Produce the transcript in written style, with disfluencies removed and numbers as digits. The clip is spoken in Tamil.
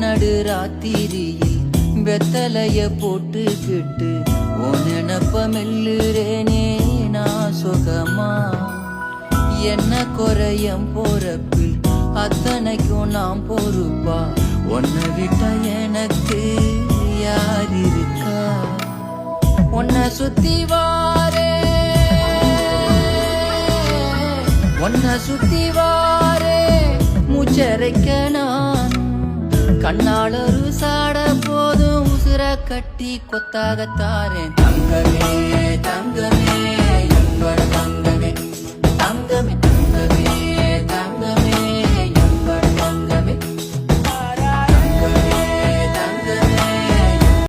நடு ராத்திரியில் வெத்தலைய போட்டுக்கிட்டு உன் நினப்ப மெல்லுறேனே நான் சுகமா. என்ன குறையம் போறப்பில் அத்தனைக்கும் நாம் பொறுப்பா. உன்னை விட்டா எனக்கு யார் இருக்கா? உன்னை சுத்தி வாரே, உன்னை சுத்தி வாரே மூச்சரைக்க நான். கண்ணால் ஒரு சாட போதும் உசுர கட்டி கொத்தாகத்தாரேன். தங்கமே தங்கமே என்னோட தங்க